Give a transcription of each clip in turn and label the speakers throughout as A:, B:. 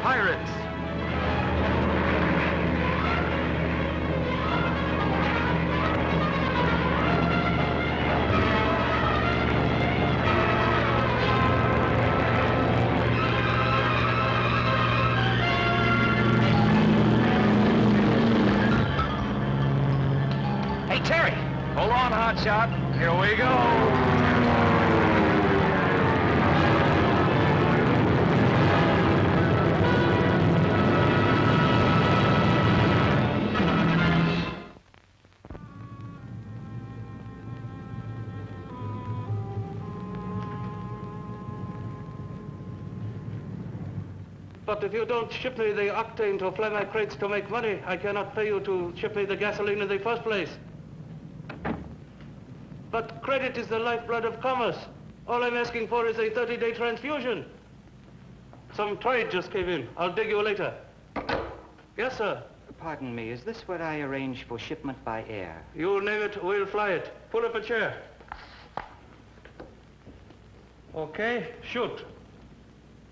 A: pirates.
B: Hey, Terry.
A: Hold on, Hotshot. Here we go.
C: But if you don't ship me the octane to fly my crates to make money, I cannot pay you to ship me the gasoline in the first place. But credit is the lifeblood of commerce. All I'm asking for is a 30-day transfusion. Some trade just came in. I'll dig you later. Yes, sir.
D: Pardon me, is this where I arrange for shipment by air?
C: You name it, we'll fly it. Pull up a chair. Okay, shoot.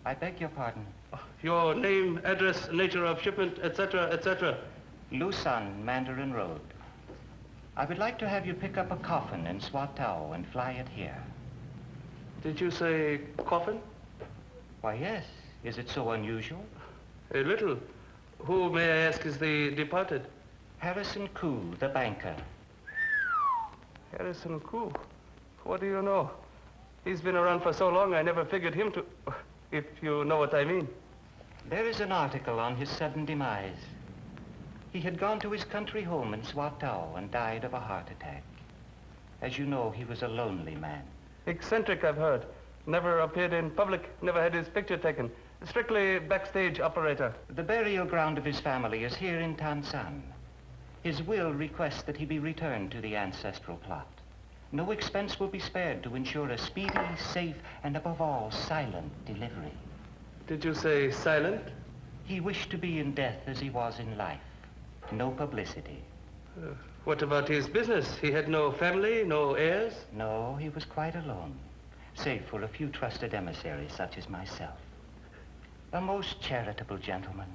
D: I beg your pardon.
C: Your name, address, nature of shipment, etc., etc.
D: Lusan, Mandarin Road. I would like to have you pick up a coffin in Swatow and fly it here.
C: Did you say coffin?
D: Why, yes. Is it so unusual?
C: A little. Who, may I ask, is the departed?
D: Harrison Koo, the banker.
C: Harrison Koo? What do you know? He's been around for so long, I never figured him to... If you know what I mean.
D: There is an article on his sudden demise. He had gone to his country home in Swatow and died of a heart attack. As you know, he was a lonely man.
C: Eccentric, I've heard. Never appeared in public, never had his picture taken. Strictly backstage operator.
D: The burial ground of his family is here in Tansan. His will requests that he be returned to the ancestral plot. No expense will be spared to ensure a speedy, safe, and above all, silent delivery.
C: Did you say silent?
D: He wished to be in death as he was in life. No publicity.
C: What about his business? He had no family, no heirs?
D: No, he was quite alone, save for a few trusted emissaries such as myself. A most charitable gentleman,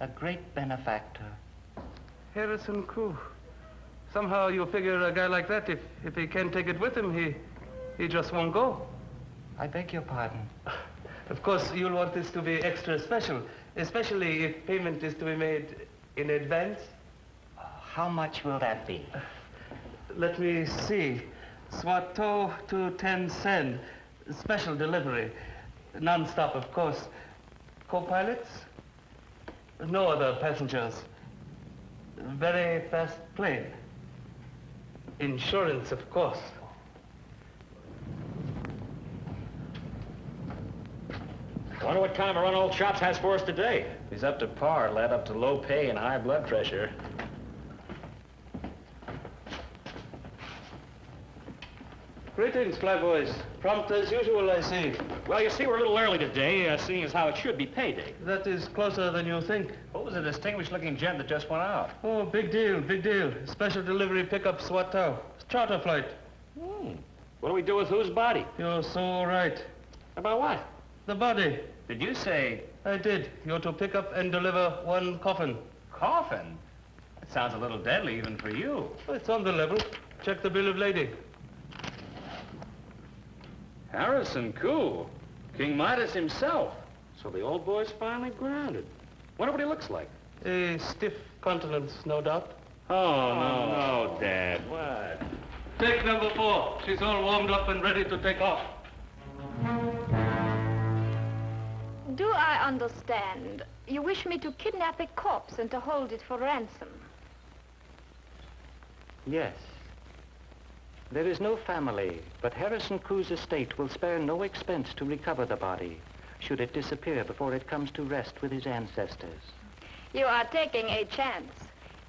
D: a great benefactor.
C: Harrison Koo. Somehow you figure a guy like that, if he can't take it with him, he just won't go.
D: I beg your pardon.
C: Of course, you'll want this to be extra special, especially if payment is to be made in advance.
D: How much will that be?
C: Let me see. Swatow to Tansan. Special delivery. Non-stop, of course. Co-pilots? No other passengers. Very fast plane. Insurance, of course.
E: Wonder what kind of a run old Chops has for us today. He's up to par, led up to low pay and high blood pressure.
C: Greetings, flyboys. Prompt as usual, I see.
E: Well, you see, we're a little early today, seeing as how it should be payday.
C: That is closer than you think.
E: What was a distinguished-looking gent that just went out?
C: Oh, big deal, big deal. Special delivery pickup Swatow. Charter flight.
E: What do we do with whose body?
C: You're so right.
E: About what?
C: The body.
E: Did you say...
C: I did. You're to pick up and deliver one coffin.
E: Coffin? It sounds a little deadly even for you.
C: It's on the level. Check the bill of lading.
E: Harrison Koo. King Midas himself. So the old boy's finally grounded. Wonder what he looks like.
C: A stiff countenance, no doubt.
E: Oh, no, Dad. What?
C: Take number 4. She's all warmed up and ready to take off.
F: Do I understand? You wish me to kidnap a corpse and to hold it for ransom?
D: Yes. There is no family, but Harrison Koo's estate will spare no expense to recover the body, should it disappear before it comes to rest with his ancestors.
F: You are taking a chance.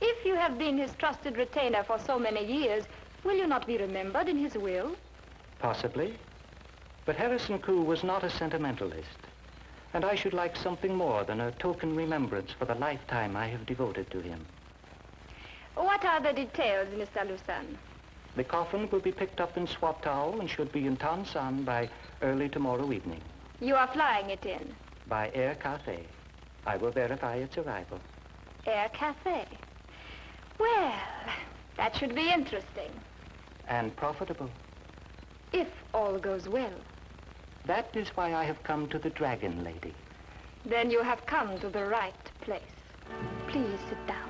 F: If you have been his trusted retainer for so many years, will you not be remembered in his will?
D: Possibly. But Harrison Koo was not a sentimentalist, and I should like something more than a token remembrance for the lifetime I have devoted to him.
F: What are the details, Mr. Lusan?
D: The coffin will be picked up in Swatow and should be in Tansan by early tomorrow evening.
F: You are flying it in?
D: By air Cathay. I will verify its arrival.
F: Air Cathay. Well, that should be interesting.
D: And profitable.
F: If all goes well.
D: That is why I have come to the Dragon Lady.
F: Then you have come to the right place. Please sit down.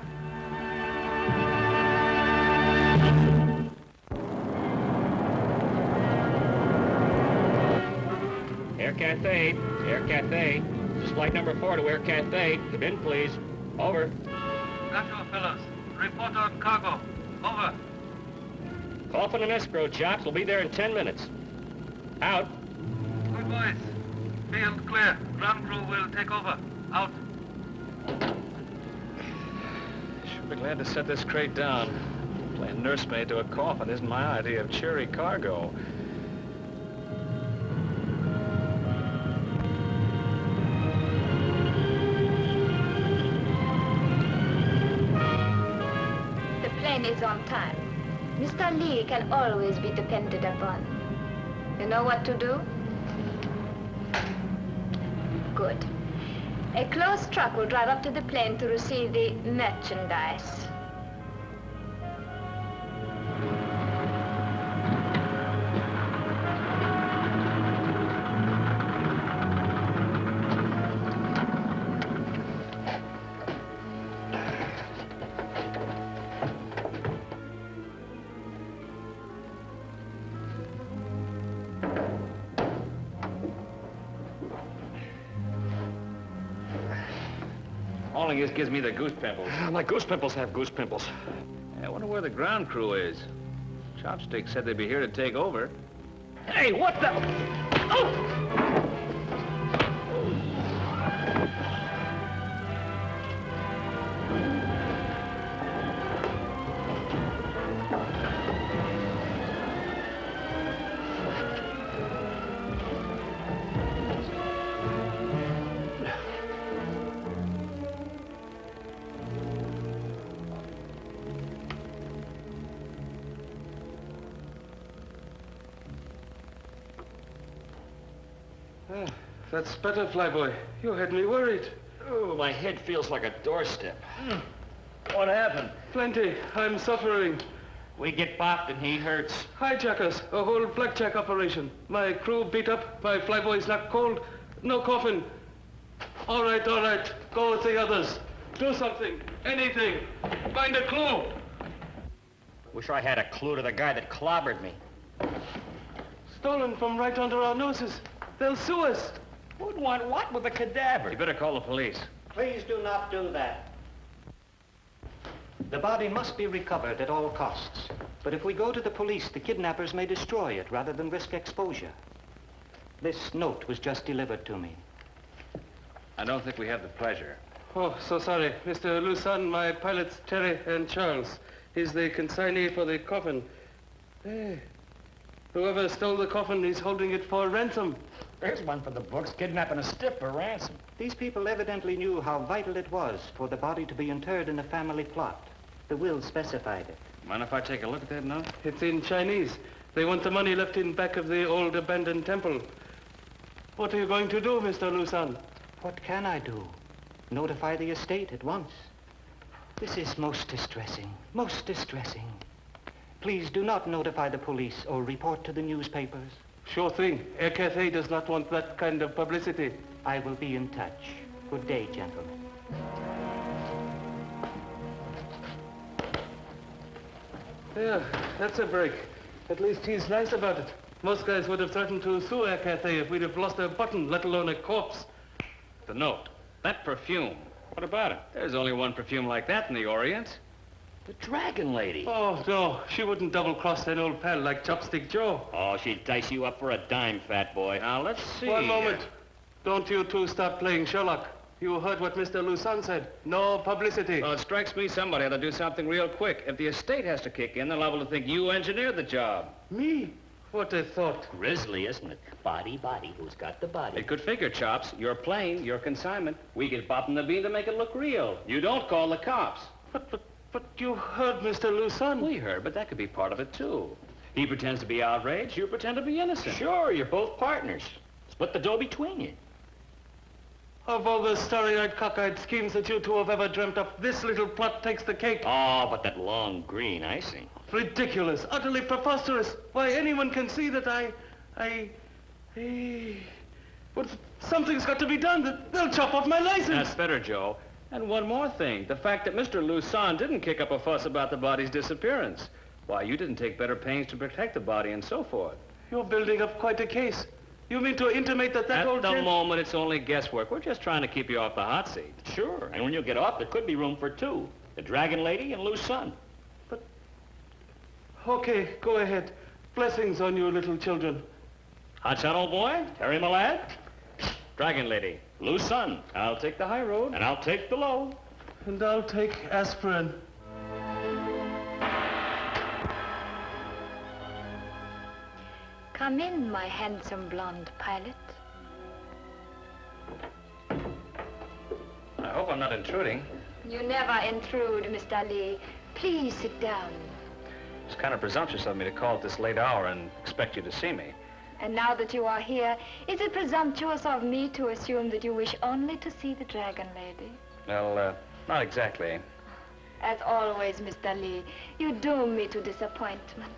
E: Air Cathay. Air Cathay. This is flight number 4 to Air Cathay. Come in, please. Over.
C: Got you, fellas. Report on cargo. Over.
E: Coffin and escrow, Chops. Will be there in 10 minutes. Out.
C: Good boys. Field clear. Ground crew will take over. Out.
A: Should be glad to set this crate down. Playing nursemaid to a coffin isn't my idea of cheery cargo.
F: The plane is on time. Mr. Lee can always be depended upon. You know what to do? Good. A closed truck will drive up to the plane to receive the merchandise.
E: Hauling this gives me the goose pimples.
A: My goose pimples have goose pimples.
E: I wonder where the ground crew is. Chopstick said they'd be here to take over.
A: Hey, what the... Oh!
C: That's better, Flyboy. You had me worried.
A: Oh, my head feels like a doorstep. What happened?
C: Plenty. I'm suffering.
E: We get bopped and he hurts.
C: Hijackers. A whole blackjack operation. My crew beat up. My Flyboy's not cold. No coffin. All right, all right. Go with the others. Do something. Anything. Find a clue.
E: Wish I had a clue to the guy that clobbered me.
C: Stolen from right under our noses. They'll sue us.
E: Who'd want what with a cadaver? You better call the police.
D: Please do not do that. The body must be recovered at all costs. But if we go to the police, the kidnappers may destroy it rather than risk exposure. This note was just delivered to me.
E: I don't think we have the pleasure.
C: Oh, so sorry. Mr. Lusan, my pilots Terry and Charles. He's the consignee for the coffin. Hey, whoever stole the coffin is holding it for ransom.
E: There's one for the books, kidnapping a stiff for ransom.
D: These people evidently knew how vital it was for the body to be interred in a family plot. The will specified it.
E: Mind if I take a look at that note?
C: It's in Chinese. They want the money left in back of the old abandoned temple. What are you going to do, Mr. Lusan?
D: What can I do? Notify the estate at once. This is most distressing, most distressing. Please do not notify the police or report to the newspapers.
C: Sure thing. Air Cathay does not want that kind of publicity.
D: I will be in touch. Good day, gentlemen.
C: Yeah, that's a break. At least he's nice about it. Most guys would have threatened to sue Air Cathay if we'd have lost a button, let alone a corpse.
E: The note. That perfume. What about it? There's only one perfume like that in the Orient. The Dragon Lady.
C: Oh, no. She wouldn't double-cross an old pal like Chopstick Joe.
E: Oh, she'd dice you up for a dime, fat boy. Now, let's see.
C: One moment. Don't you two stop playing Sherlock. You heard what Mr. Lusan said. No publicity.
E: Well, it strikes me somebody ought to do something real quick. If the estate has to kick in, they're liable to think you engineered the job.
C: Me? What a thought.
B: Grisly, isn't it? Body, who's got the body?
E: It could figure, Chops. Your plane, your consignment. We get bopping the bean to make it look real. You don't call the cops.
C: But you heard Mr. Lusan.
E: We heard, but that could be part of it, too. He pretends to be outraged, you pretend to be innocent.
B: Sure, you're both partners. Split the dough between you.
C: Of all the starry-eyed, cockeyed schemes that you two have ever dreamt up, this little plot takes the cake.
B: Oh, but that long green icing.
C: Ridiculous, utterly preposterous. Why, anyone can see that But something's got to be done. They'll chop off my license.
A: That's better, Joe. And one more thing. The fact that Mr. Lucien didn't kick up a fuss about the body's disappearance. Why, you didn't take better pains to protect the body and so forth.
C: You're building up quite a case. You mean to intimate that old
A: At the
C: gent...
A: moment, it's only guesswork. We're just trying to keep you off the hot seat.
B: Sure, and when you get off, there could be room for two. The Dragon Lady and Lew's son.
C: But... Okay, go ahead. Blessings on you, little children.
A: Hotshot, old boy?
B: Terry, my lad.
A: Dragon Lady.
B: Lew's son.
A: I'll take the high road.
B: And I'll take the low.
C: And I'll take aspirin.
F: Come in, my handsome blonde pilot.
A: I hope I'm not intruding.
F: You never intrude, Mr. Lee. Please sit down.
A: It's kind of presumptuous of me to call at this late hour and expect you to see me.
F: And now that you are here, is it presumptuous of me to assume that you wish only to see the Dragon Lady?
A: Well, not exactly.
F: As always, Mr. Lee, you doom me to disappointment.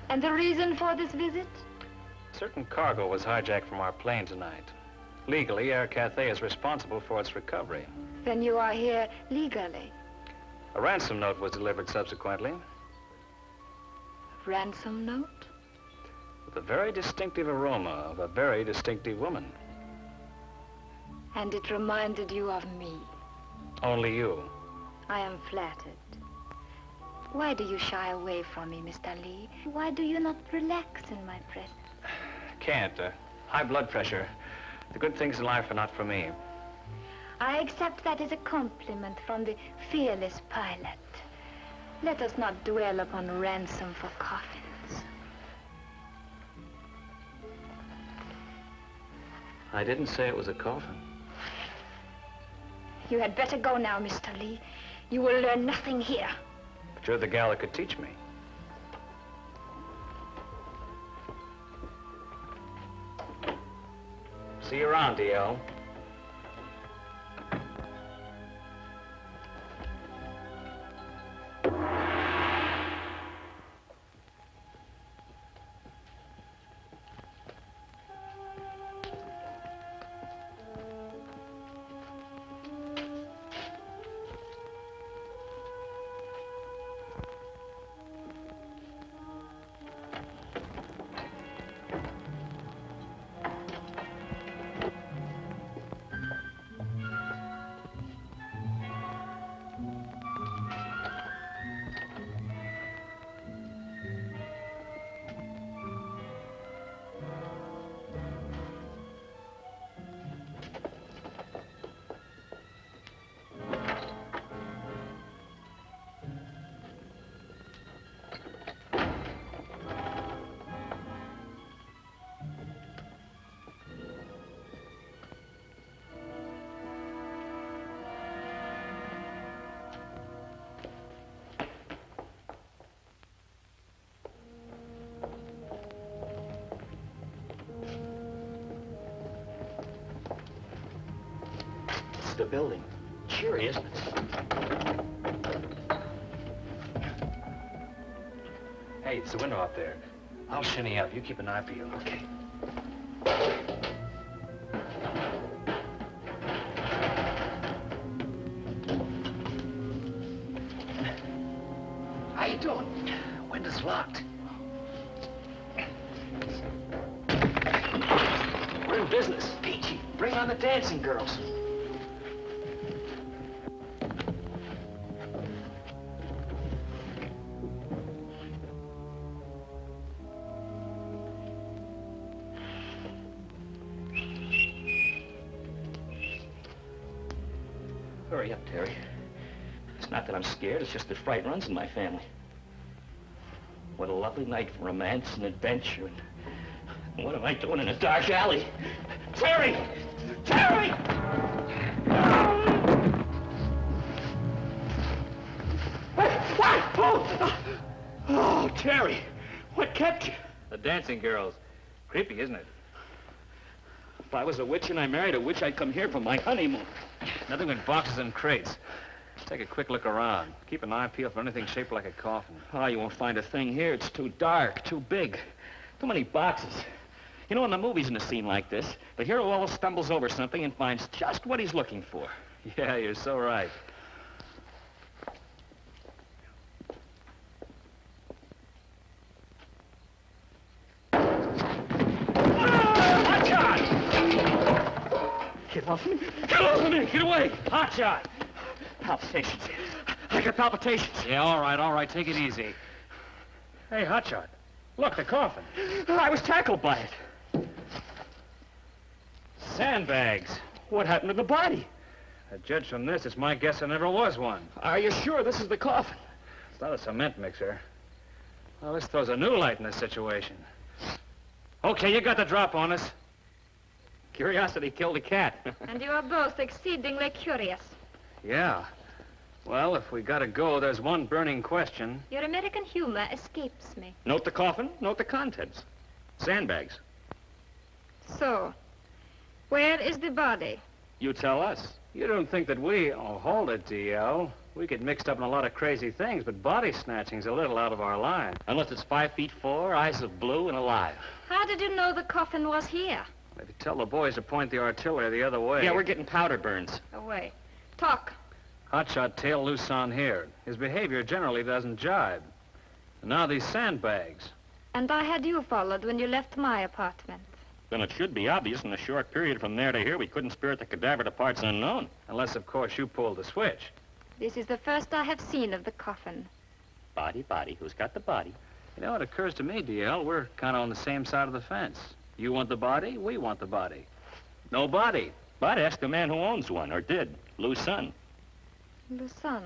F: And the reason for this visit?
A: Certain cargo was hijacked from our plane tonight. Legally, Air Cathay is responsible for its recovery.
F: Then you are here legally.
A: A ransom note was delivered subsequently.
F: Ransom note?
A: With a very distinctive aroma of a very distinctive woman.
F: And it reminded you of me.
A: Only you.
F: I am flattered. Why do you shy away from me, Mr. Lee? Why do you not relax in my presence?
A: Can't. High blood pressure. The good things in life are not for me.
F: I accept that as a compliment from the fearless pilot. Let us not dwell upon ransom for coffins.
A: I didn't say it was a coffin.
F: You had better go now, Mr. Lee. You will learn nothing here.
A: But you're the gal that could teach me. See you around, D.L.
B: The building. Cheery, isn't it?
A: Hey, it's the window up there. I'll shinny up. You keep an eye peeled. Okay.
B: How you doing? Window's locked. We're in business. Peachy, bring on the dancing girls. Hurry up, Terry. It's not that I'm scared, it's just that fright runs in my family. What a lovely night for romance and adventure. And what am I doing in a dark alley? Terry! Terry! Oh, Terry, what kept you?
A: The dancing girls. Creepy, isn't it?
B: If I was a witch and I married a witch, I'd come here for my honeymoon.
A: Nothing but boxes and crates. Take a quick look around. Keep an eye peeled for anything shaped like a coffin.
B: Oh, you won't find a thing here. It's too dark, too big. Too many boxes. You know, in the movies in a scene like this, the hero always stumbles over something and finds just what he's looking for.
A: Yeah, you're so right.
B: Hotshot! Get off me! Get off of me! Get away!
A: Hotshot!
B: Palpitations. I got palpitations.
A: Yeah, all right. Take it easy. Hey, Hotshot. Look, the coffin.
B: I was tackled by it.
A: Sandbags.
B: What happened to the body?
A: Judge from this, it's my guess there never was one.
B: Are you sure this is the coffin?
A: It's not a cement mixer. Well, this throws a new light in this situation. Okay, you got the drop on us.
B: Curiosity killed a cat.
F: And you are both exceedingly curious.
A: Yeah. Well, if we gotta go, there's one burning question.
F: Your American humor escapes me.
B: Note the coffin, note the contents. Sandbags.
F: So, where is the body?
B: You tell us.
A: You don't think that we... Oh, hold it, D.L. We get mixed up in a lot of crazy things, but body snatching's a little out of our line.
B: Unless it's 5'4", eyes of blue, and alive.
F: How did you know the coffin was here?
A: If you tell the boys to point the artillery the other way...
B: Yeah, we're getting powder burns.
F: Away. Talk.
A: Hotshot tailed loose on here. His behavior generally doesn't jibe. And now these sandbags.
F: And I had you followed when you left my apartment.
B: Then it should be obvious in a short period from there to here we couldn't spirit the cadaver to parts unknown.
A: Unless, of course, you pulled the switch.
F: This is the first I have seen of the coffin.
B: Body. Who's got the body?
A: You know, it occurs to me, D.L., we're kind of on the same side of the fence. You want the body, we want the body. No body.
B: But ask the man who owns one, or did. Lew's son.
F: The son.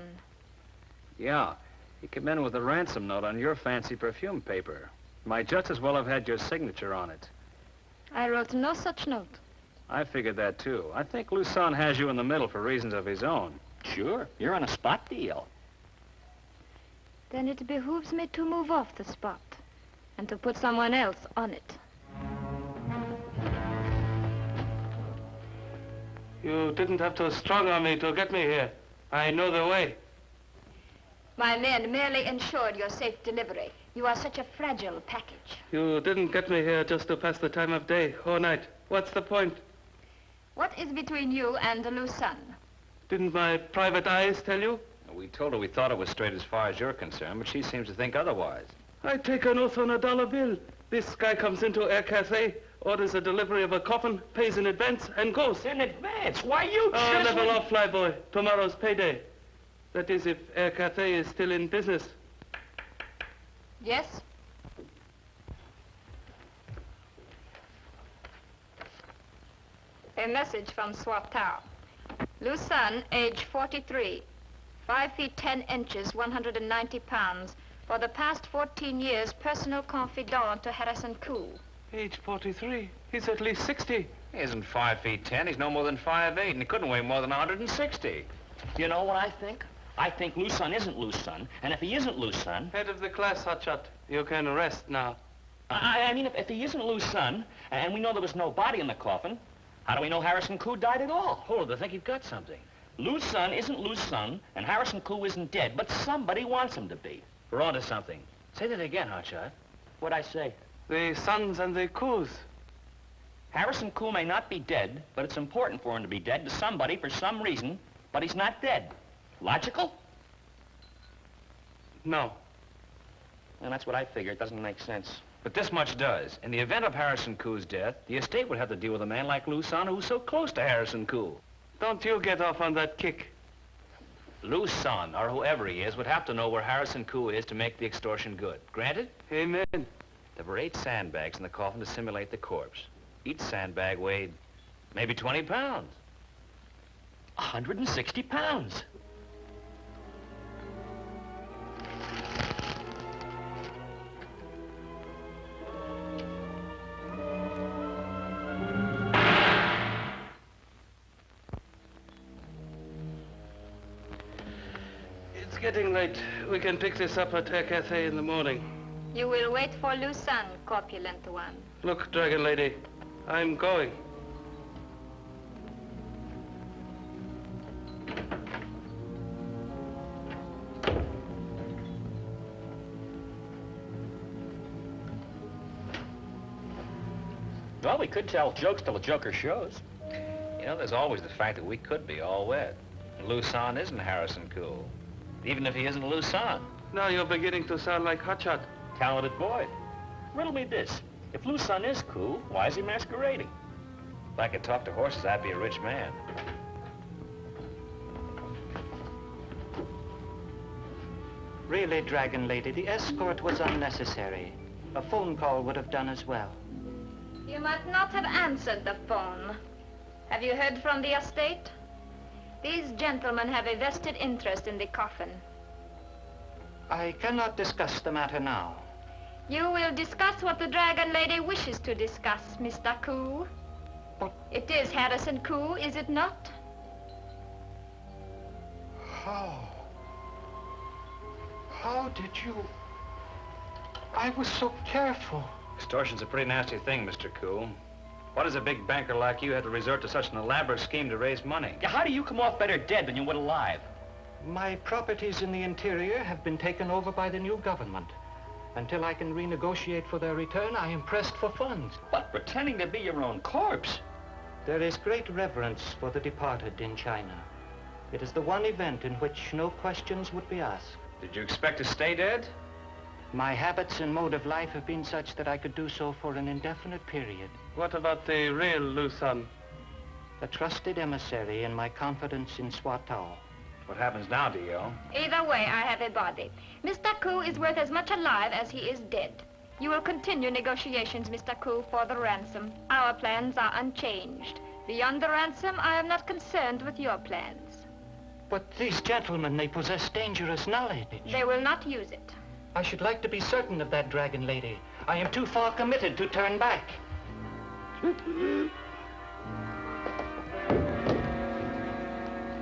A: Yeah. He came in with a ransom note on your fancy perfume paper. Might just as well have had your signature on it.
F: I wrote no such note.
A: I figured that, too. I think Lew's son has you in the middle for reasons of his own.
B: Sure. You're on a spot deal.
F: Then it behooves me to move off the spot and to put someone else on it.
C: You didn't have to strong-arm me to get me here. I know the way.
F: My men merely ensured your safe delivery. You are such a fragile package.
C: You didn't get me here just to pass the time of day or night. What's the point?
F: What is between you and the Lew's son?
C: Didn't my private eyes tell you?
A: We told her we thought it was straight as far as you're concerned, but she seems to think otherwise.
C: I take an oath on a dollar bill. This guy comes into Air Cathay, orders a delivery of a coffin, pays in advance, and goes.
B: In advance? Why, you
C: Oh,
B: just...
C: level off, flyboy. Tomorrow's payday. That is, if Air Cathay is still in business.
F: Yes? A message from Swat Tower. Lew's son, age 43, 5 feet 10 inches, 190 pounds. For the past 14 years, personal confidant to Harrison Koo.
C: Age 43. He's at least 60.
A: He isn't 5 feet 10. He's no more than 5'8", and he couldn't weigh more than 160.
B: You know what I think? I think Lew's son isn't Lew's son, and if he isn't Lew's son...
C: Head of the class, Hotshot. You can rest now.
B: I mean, if he isn't Lew's son, and we know there was no body in the coffin, how do we know Harrison Koo died at all?
A: Hold it, I think you've got something.
B: Lew's son isn't Lew's son, and Harrison Koo isn't dead, but somebody wants him to be.
A: We're onto something. Say that again, Hotshot.
B: What'd I say?
C: The sons and the Koos.
B: Harrison Koo may not be dead, but it's important for him to be dead to somebody for some reason, but he's not dead. Logical?
C: No.
B: And that's what I figure. It doesn't make sense.
A: But this much does. In the event of Harrison Koo's death, the estate would have to deal with a man like Lew's son who's so close to Harrison Koo.
C: Don't you get off on that kick.
A: Lew's son, or whoever he is, would have to know where Harrison Koo is to make the extortion good. Granted?
C: Amen.
A: There were 8 sandbags in the coffin to simulate the corpse. Each sandbag weighed maybe 20 pounds.
B: 160 pounds.
C: It's getting late. We can pick this up at Air Cathay in the morning.
F: You will wait for Lew's son, corpulent one.
C: Look, Dragon Lady, I'm going.
B: we could tell jokes till the joker shows.
E: You know, there's always the fact that we could be all wet. Lew San isn't Harrison Cool. Even if he isn't Lew San.
C: Now you're beginning to sound like Hotshot.
B: Talented boy. Riddle me this. If Lew San is cool, why is he masquerading?
E: If I could talk to horses, I'd be a rich man.
D: Really, Dragon Lady, the escort was unnecessary. A phone call would have done as well.
F: You might not have answered the phone. Have you heard from the estate? These gentlemen have a vested interest in the coffin.
D: I cannot discuss the matter now.
F: You will discuss what the Dragon Lady wishes to discuss, Mr. Koo.
D: But
F: it is Harrison Koo, is it not?
D: How did you... I was so careful.
E: Extortion's a pretty nasty thing, Mr. Cool. Why does a big banker like you have to resort to such an elaborate scheme to raise money?
B: Yeah, how do you come off better dead than you would alive?
D: My properties in the interior have been taken over by the new government. Until I can renegotiate for their return, I am pressed for funds.
B: What, pretending to be your own corpse?
D: There is great reverence for the departed in China. It is the one event in which no questions would be asked.
E: Did you expect to stay dead?
D: My habits and mode of life have been such that I could do so for an indefinite period.
C: What about the real Lew San?
D: A trusted emissary in my confidence in Swatow.
E: What happens now, Dio?
F: Either way, I have a body. Mr. Koo is worth as much alive as he is dead. You will continue negotiations, Mr. Koo, for the ransom. Our plans are unchanged. Beyond the ransom, I am not concerned with your plans.
D: But these gentlemen, they possess dangerous knowledge.
F: They will not use it.
D: I should like to be certain of that, Dragon Lady. I am too far committed to turn back.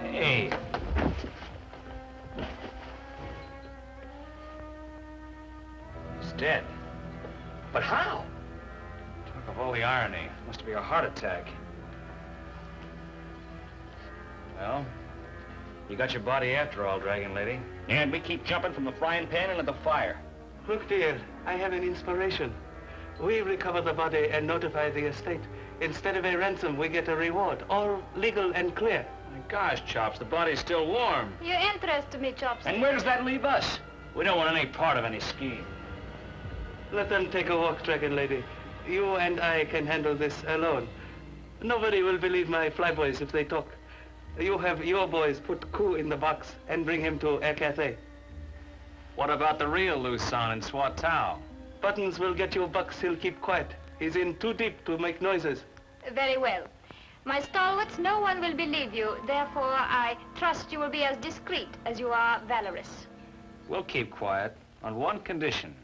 E: Hey. He's dead.
B: But how?
E: Talk of all the irony. Must be a heart attack. Well, you got your body after all, Dragon Lady.
B: And we keep jumping from the frying pan into the fire.
C: Look, dear, I have an inspiration. We recover the body and notify the estate. Instead of a ransom, we get a reward, all legal and clear.
E: My gosh, Chops, the body's still warm.
F: You interest me, Chopstick.
B: And where does that leave us?
E: We don't want any part of any scheme.
C: Let them take a walk, Dragon Lady. You and I can handle this alone. Nobody will believe my flyboys if they talk. You have your boys put Koo in the box and bring him to Cathay.
E: What about the real Lew San in Swatow?
C: Buttons will get you bucks, he'll keep quiet. He's in too deep to make noises.
F: Very well. My stalwarts, no one will believe you. Therefore, I trust you will be as discreet as you are valorous.
E: We'll keep quiet on one condition.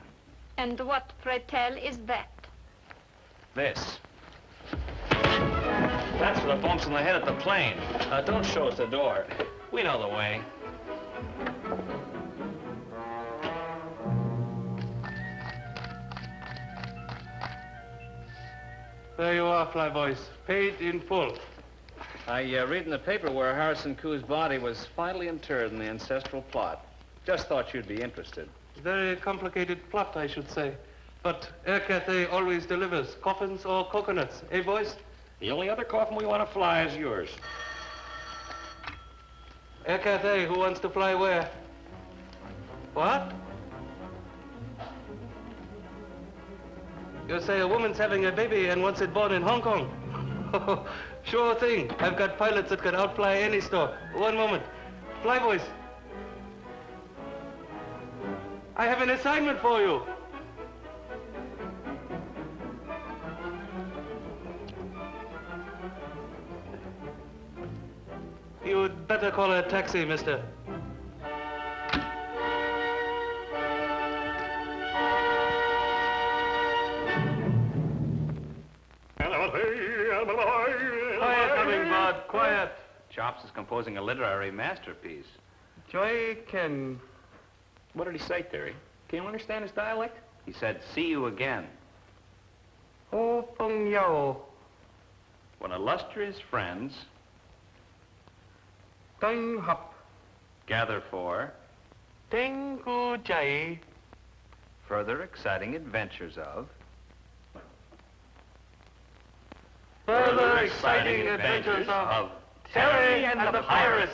F: And what, pray tell, is that?
E: This. That's for the bumps on the head at the plane. Don't show us the door. We know the way.
C: There you are, flyboys. Paid in full.
A: I read in the paper where Harrison Koo's body was finally interred in the ancestral plot. Just thought you'd be interested.
C: Very complicated plot, I should say. But Cathay always delivers coffins or coconuts. Eh, boys?
B: The only other coffin we want to fly is yours.
C: Cathay, who wants to fly where? What? You say a woman's having a baby and wants it born in Hong Kong? Sure thing. I've got pilots that could outfly any store. One moment. Flyboys. I have an assignment for you. You'd better call a taxi, mister. Quiet, hummingbird, quiet.
E: Chops is composing a literary masterpiece.
C: Joy Ken.
B: What did he say, Terry? Can you understand his dialect?
E: He said, see you again.
C: Oh, Peng Yao.
E: When illustrious friends
C: Teng Hap.
E: gather for
C: Teng Gu Jai.
E: further exciting adventures of
C: Further exciting adventures of Terry and the Pirates.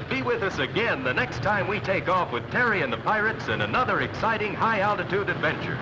G: Be with us again the next time we take off with Terry and the Pirates in another exciting high-altitude adventure.